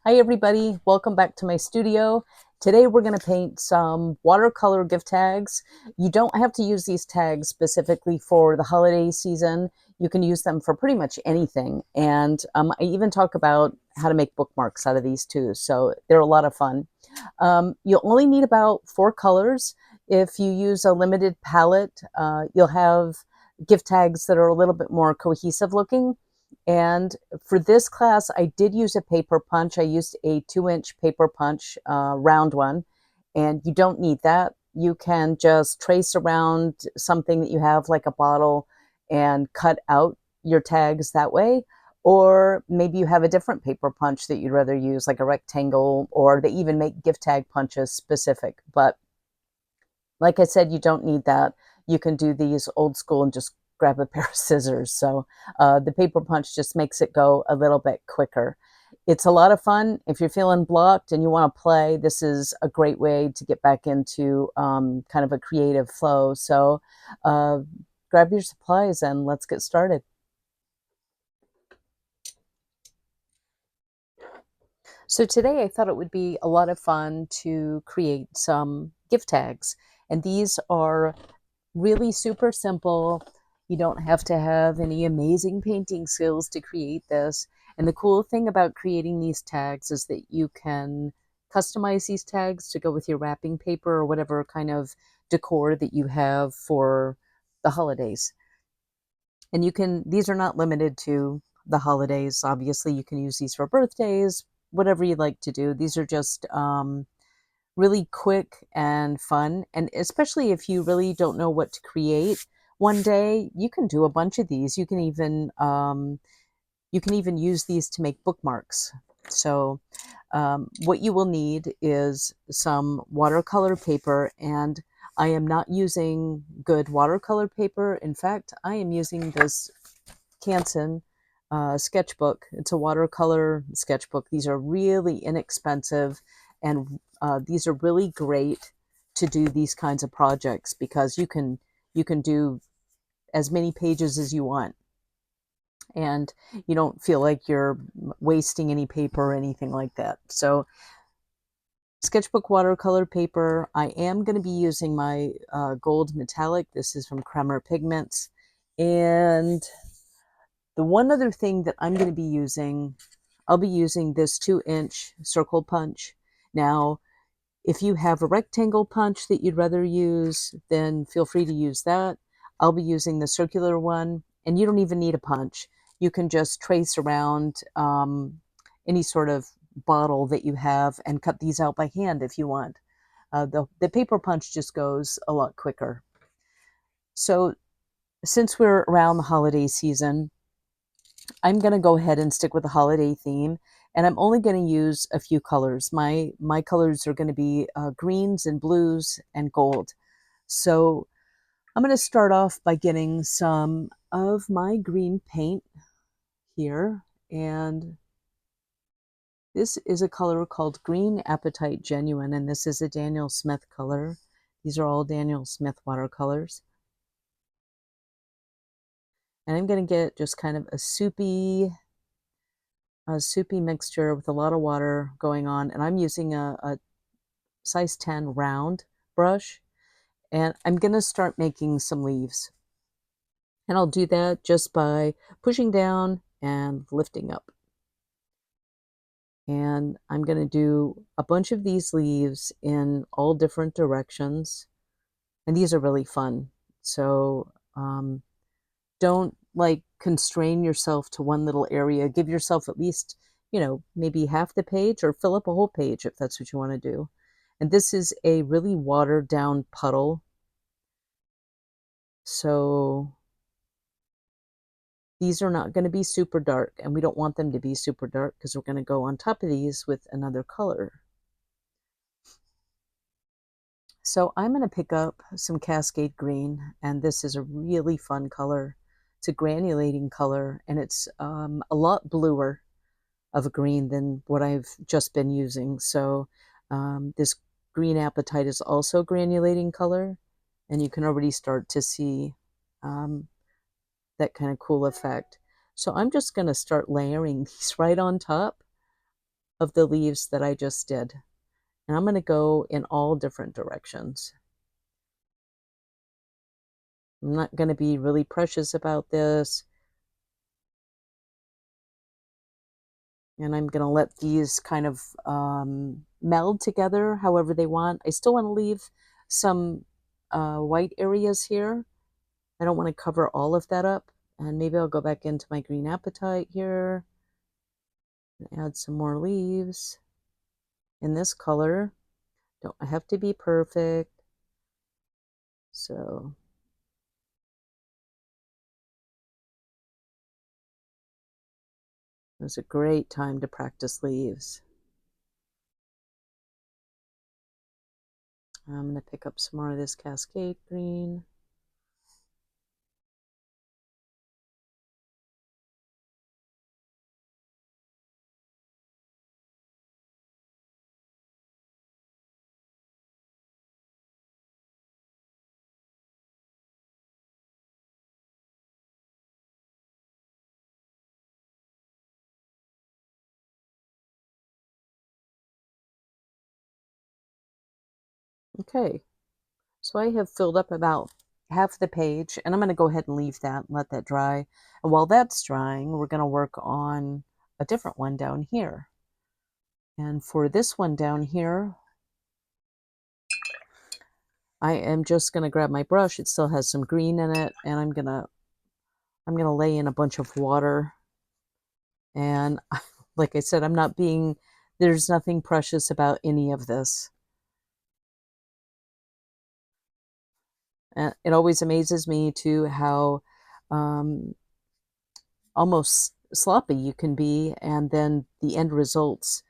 Hi everybody, welcome back to my studio. Today we're going to paint some watercolor gift tags. You don't have to use these tags specifically for the holiday season. You can use them for pretty much anything. And I even talk about how to make bookmarks out of these too. So they're a lot of fun. You'll only need about 4 colors. If you use a limited palette, you'll have gift tags that are a little bit more cohesive looking. And for this class, I did use a paper punch. I used a 2-inch paper punch, round one, and you don't need that. You can just trace around something that you have, like a bottle, and cut out your tags that way. Or maybe you have a different paper punch that you'd rather use, like a rectangle, or they even make gift tag punches specific. But like I said, you don't need that. You can do these old school and just grab a pair of scissors. So the paper punch just makes it go a little bit quicker. It's a lot of fun. If you're feeling blocked and you want to play, this is a great way to get back into kind of a creative flow. So uh, grab your supplies and let's get started. So today I thought it would be a lot of fun to create some gift tags. And these are really super simple. You don't have to have any amazing painting skills to create this. And the cool thing about creating these tags is that you can customize these tags to go with your wrapping paper or whatever kind of decor that you have for the holidays. And these are not limited to the holidays. Obviously, you can use these for birthdays, whatever you like to do. These are just really quick and fun. And especially if you really don't know what to create one day, you can do a bunch of these. You can even use these to make bookmarks. So what you will need is some watercolor paper, and I am not using good watercolor paper. In fact, I am using this Canson sketchbook. It's a watercolor sketchbook. These are really inexpensive, and these are really great to do these kinds of projects because you can do as many pages as you want, and you don't feel like you're wasting any paper or anything like that. So sketchbook watercolor paper. I am going to be using my gold metallic. This is from Kremer Pigments. And the one other thing that I'm going to be using, I'll be using this 2-inch circle punch. Now, if you have a rectangle punch that you'd rather use, then feel free to use that. I'll be using the circular one, and you don't even need a punch. You can just trace around any sort of bottle that you have and cut these out by hand if you want. The paper punch just goes a lot quicker. So since we're around the holiday season, I'm going to go ahead and stick with the holiday theme, and I'm only going to use a few colors. My colors are going to be greens and blues and gold. So I'm going to start off by getting some of my green paint here, and this is a color called Green Apatite Genuine, and this is a Daniel Smith color. These are all Daniel Smith watercolors. And I'm going to get just kind of a soupy mixture with a lot of water going on. And I'm using a size 10 round brush. And I'm going to start making some leaves. And I'll do that just by pushing down and lifting up. And I'm going to do a bunch of these leaves in all different directions. And these are really fun. So don't like constrain yourself to one little area. Give yourself at least, maybe half the page, or fill up a whole page if that's what you want to do. And this is a really watered down puddle. So these are not going to be super dark, and we don't want them to be super dark because we're going to go on top of these with another color. So I'm going to pick up some Cascade green, and this is a really fun color. It's a granulating color, and it's a lot bluer of a green than what I've just been using. So this green apatite is also granulating color, and you can already start to see that kind of cool effect. So I'm just going to start layering these right on top of the leaves that I just did. And I'm going to go in all different directions. I'm not going to be really precious about this. And I'm going to let these kind of meld together however they want. I still want to leave some white areas here. I don't want to cover all of that up. And maybe I'll go back into my green apatite here and add some more leaves in this color. Don't have to be perfect. So it was a great time to practice leaves. I'm going to pick up some more of this Cascade green. Okay, so I have filled up about half the page, and I'm going to go ahead and leave that and let that dry. And while that's drying, we're going to work on a different one down here. And for this one down here, I am just going to grab my brush. It still has some green in it, and I'm going to lay in a bunch of water. And like I said, there's nothing precious about any of this. And it always amazes me too how almost sloppy you can be, and then the end results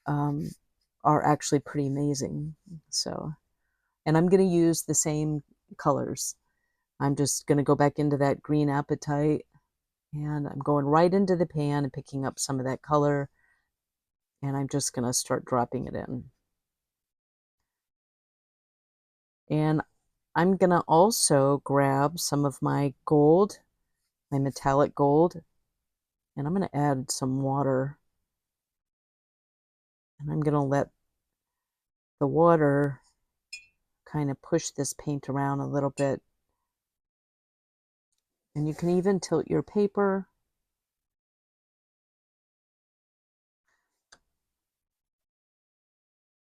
are actually pretty amazing. So, and I'm going to use the same colors. I'm just going to go back into that green apatite, and I'm going right into the pan and picking up some of that color, and I'm just going to start dropping it in. And I'm going to also grab some of my gold, my metallic gold, and I'm going to add some water. And I'm going to let the water kind of push this paint around a little bit. And you can even tilt your paper.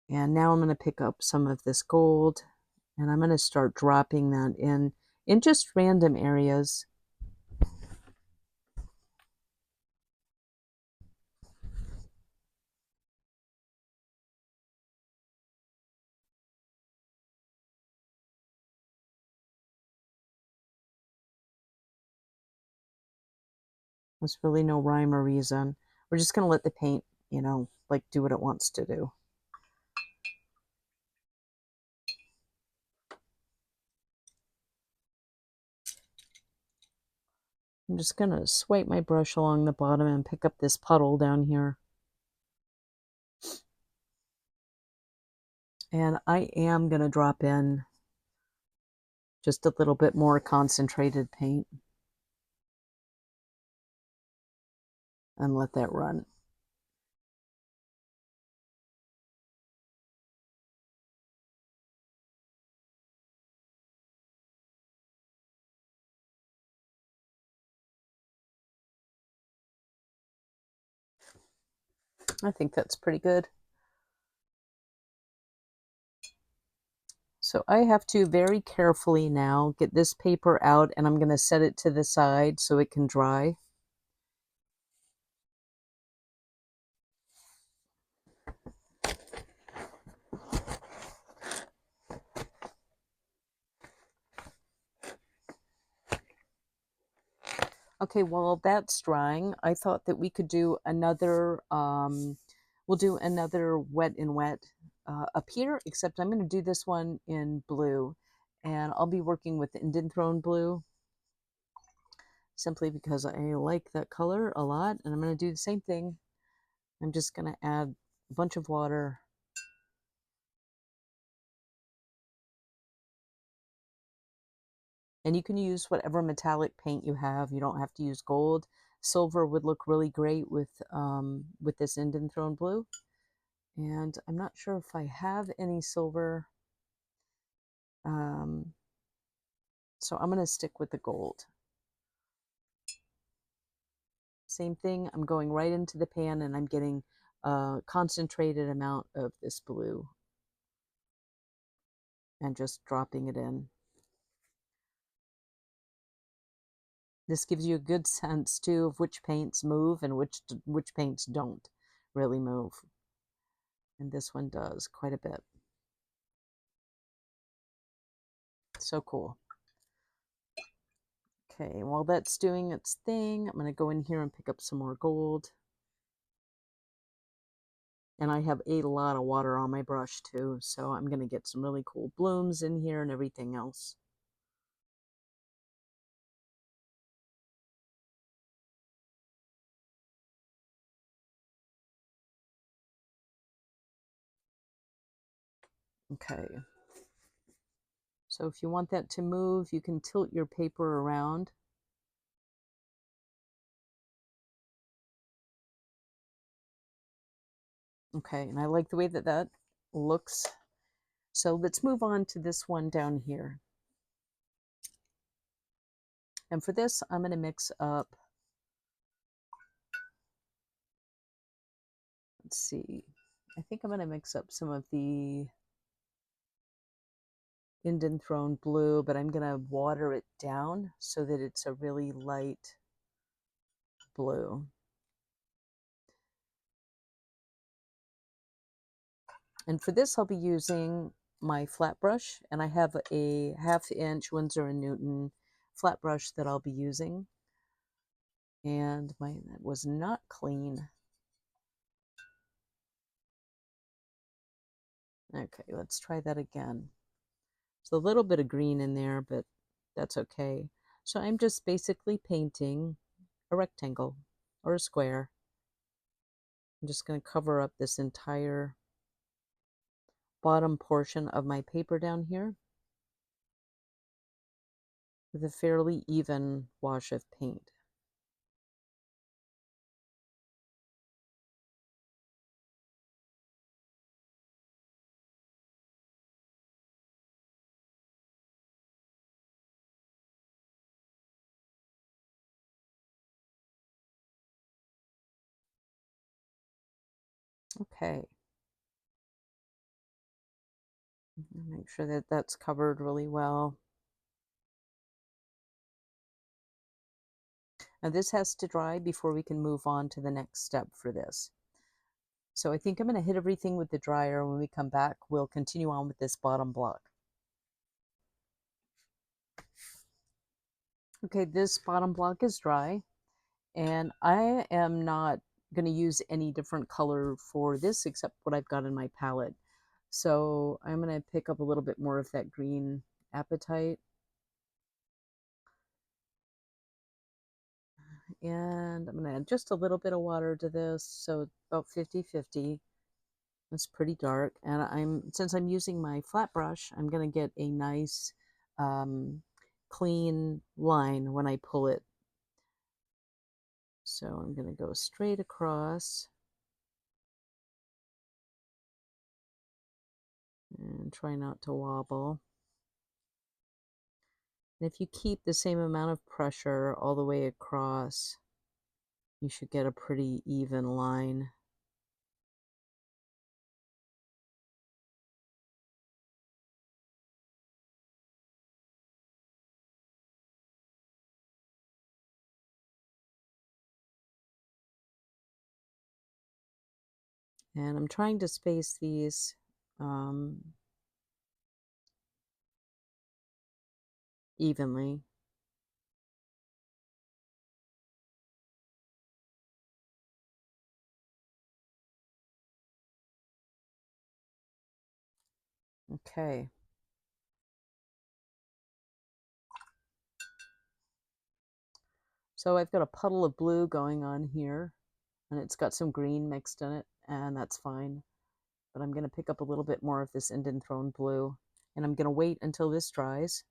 And now I'm going to pick up some of this gold, and I'm going to start dropping that in just random areas. There's really no rhyme or reason. We're just going to let the paint, like do what it wants to do. I'm just going to swipe my brush along the bottom and pick up this puddle down here. And I am going to drop in just a little bit more concentrated paint and let that run. I think that's pretty good. So I have to very carefully now get this paper out, and I'm going to set it to the side so it can dry. Okay, while that's drying, I thought that we could do another, we'll do another wet and wet up here, except I'm going to do this one in blue. And I'll be working with Indanthrone blue, simply because I like that color a lot. And I'm going to do the same thing. I'm just going to add a bunch of water. And you can use whatever metallic paint you have. You don't have to use gold. Silver would look really great with this Indanthrone blue. And I'm not sure if I have any silver. So I'm going to stick with the gold. Same thing, I'm going right into the pan and I'm getting a concentrated amount of this blue and just dropping it in. This gives you a good sense too of which paints move and which paints don't really move. And this one does quite a bit. So cool. Okay, while that's doing its thing, I'm going to go in here and pick up some more gold. And I have a lot of water on my brush too, so I'm going to get some really cool blooms in here and everything else. Okay. So if you want that to move, you can tilt your paper around. Okay, and I like the way that that looks. So let's move on to this one down here. And for this, I'm going to mix up, let's see, I think I'm going to mix up some of the Indanthrone blue, but I'm going to water it down so that it's a really light blue. And for this, I'll be using my flat brush, and I have a 1/2 inch Winsor & Newton flat brush that I'll be using. And that was not clean. Okay, let's try that again. There's a little bit of green in there, but that's okay. So I'm just basically painting a rectangle or a square. I'm just going to cover up this entire bottom portion of my paper down here with a fairly even wash of paint. Okay. Make sure that that's covered really well. Now this has to dry before we can move on to the next step for this. So I think I'm going to hit everything with the dryer. When we come back, we'll continue on with this bottom block. Okay, this bottom block is dry, and I am not going to use any different color for this except what I've got in my palette. So I'm going to pick up a little bit more of that green Apatite. And I'm going to add just a little bit of water to this, so about 50-50. It's pretty dark, and since I'm using my flat brush, I'm going to get a nice clean line when I pull it. So I'm going to go straight across and try not to wobble. And if you keep the same amount of pressure all the way across, you should get a pretty even line. And I'm trying to space these evenly. Okay. So I've got a puddle of blue going on here, and it's got some green mixed in it, and that's fine. But I'm going to pick up a little bit more of this Indanthrone blue, and I'm going to wait until this dries.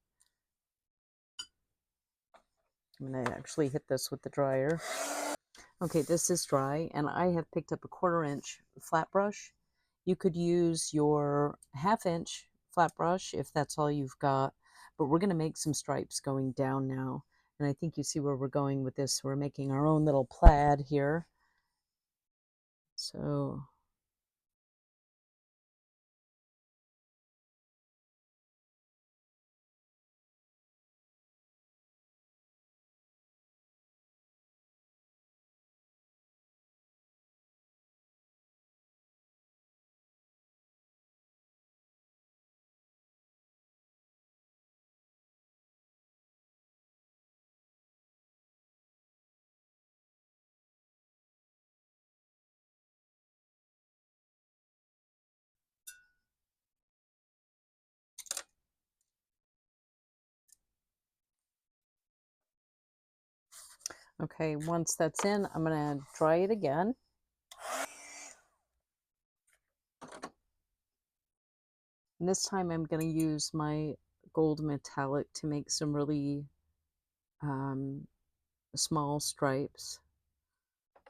I'm going to actually hit this with the dryer. Okay, this is dry, and I have picked up a 1/4 inch flat brush, You could use your 1/2 inch flat brush if that's all you've got, but we're going to make some stripes going down now. And I think you see where we're going with this. We're making our own little plaid here. So okay, once that's in, I'm going to dry it again. And this time I'm going to use my gold metallic to make some really small stripes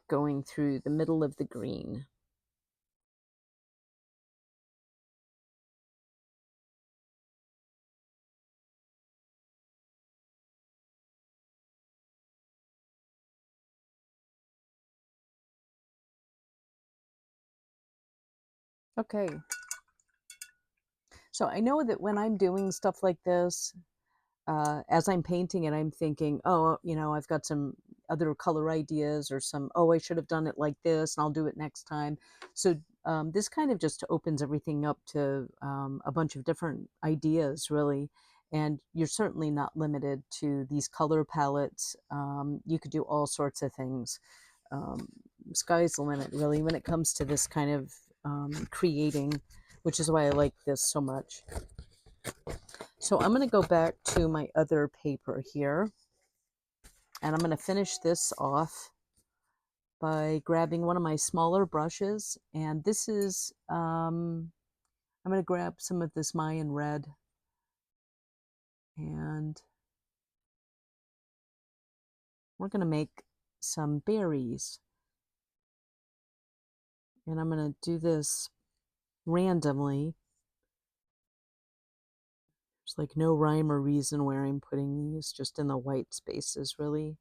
going through the middle of the green. Okay, so I know that when I'm doing stuff like this, as I'm painting it, I'm thinking, oh, you know, I've got some other color ideas or some, oh, I should have done it like this and I'll do it next time. So this kind of just opens everything up to a bunch of different ideas, really. And you're certainly not limited to these color palettes. You could do all sorts of things. Um, Sky's the limit, really, when it comes to this kind of creating, which is why I like this so much. So I'm going to go back to my other paper here, and I'm going to finish this off by grabbing one of my smaller brushes. And this is, I'm going to grab some of this Mayan red, and we're going to make some berries. And I'm going to do this randomly. There's like no rhyme or reason where I'm putting these, just in the white spaces, really.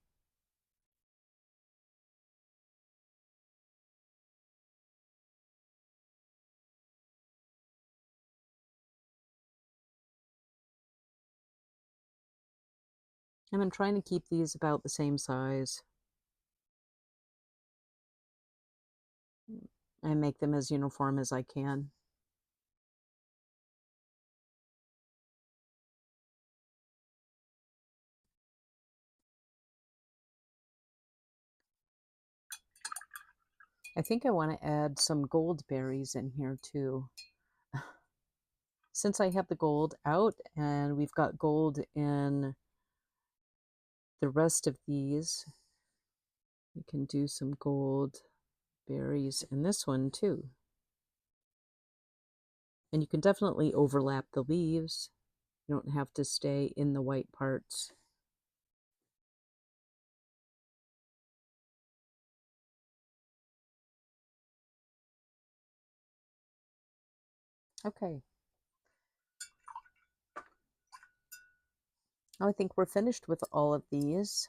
And I'm trying to keep these about the same size and make them as uniform as I can. I think I want to add some gold berries in here too. Since I have the gold out and we've got gold in the rest of these, we can do some gold berries in this one too. And you can definitely overlap the leaves. You don't have to stay in the white parts. Okay. I think we're finished with all of these.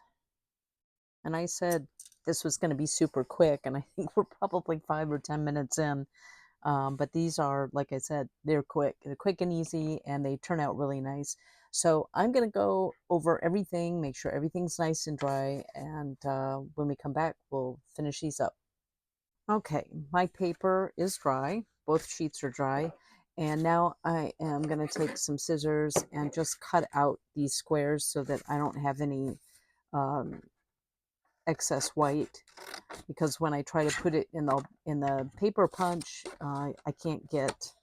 And I said this was going to be super quick, and I think we're probably 5 or 10 minutes in. But these are, like I said, they're quick. They're quick and easy, and they turn out really nice. So I'm going to go over everything, make sure everything's nice and dry, and when we come back, we'll finish these up. Okay, my paper is dry. Both sheets are dry. And now I am going to take some scissors and just cut out these squares so that I don't have any um, excess white, because when I try to put it in the paper punch, I can't get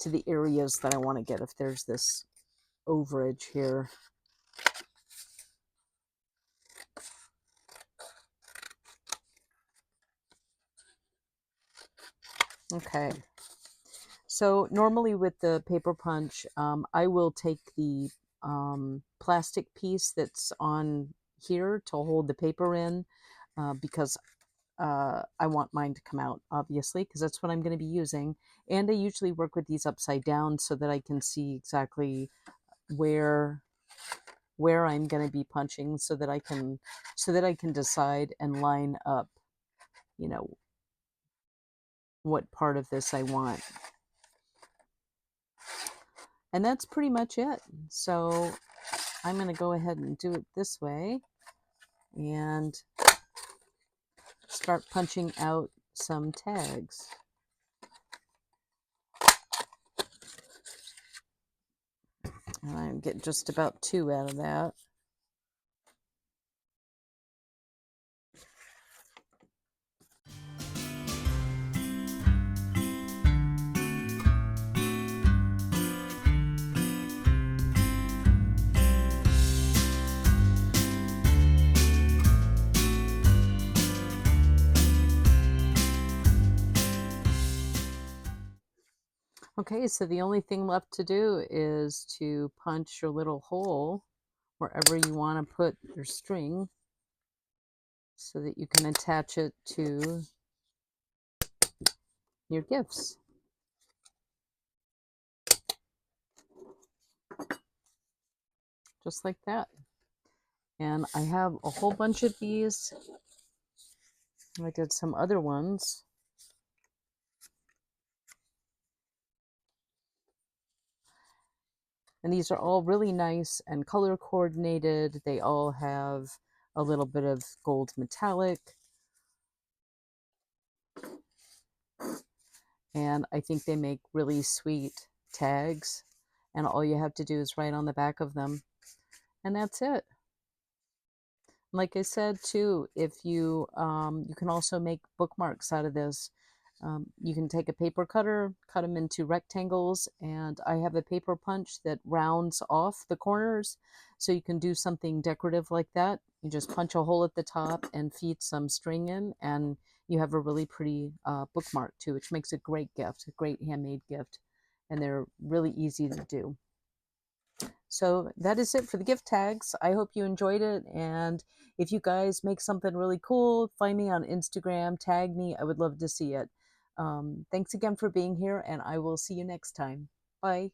to the areas that I want to get if there's this overage here. Okay, so normally with the paper punch, I will take the plastic piece that's on here to hold the paper in, because I want mine to come out, obviously, because that's what I'm going to be using. And I usually work with these upside down so that I can see exactly where I'm going to be punching, so that I can decide and line up, you know, what part of this I want. And that's pretty much it. So I'm going to go ahead and do it this way and start punching out some tags. And I get just about 2 out of that. Okay, so the only thing left to do is to punch your little hole wherever you want to put your string so that you can attach it to your gifts. Just like that. And I have a whole bunch of these. I did some other ones. And these are all really nice and color coordinated. They all have a little bit of gold metallic. And I think they make really sweet tags. And all you have to do is write on the back of them. And that's it. Like I said too, if you you can also make bookmarks out of this. You can take a paper cutter, cut them into rectangles, and I have a paper punch that rounds off the corners, so you can do something decorative like that. You just punch a hole at the top and feed some string in, and you have a really pretty bookmark too, which makes a great gift, a great handmade gift, and they're really easy to do. So that is it for the gift tags. I hope you enjoyed it. And if you guys make something really cool, find me on Instagram, tag me. I would love to see it. Thanks again for being here, and I will see you next time. Bye.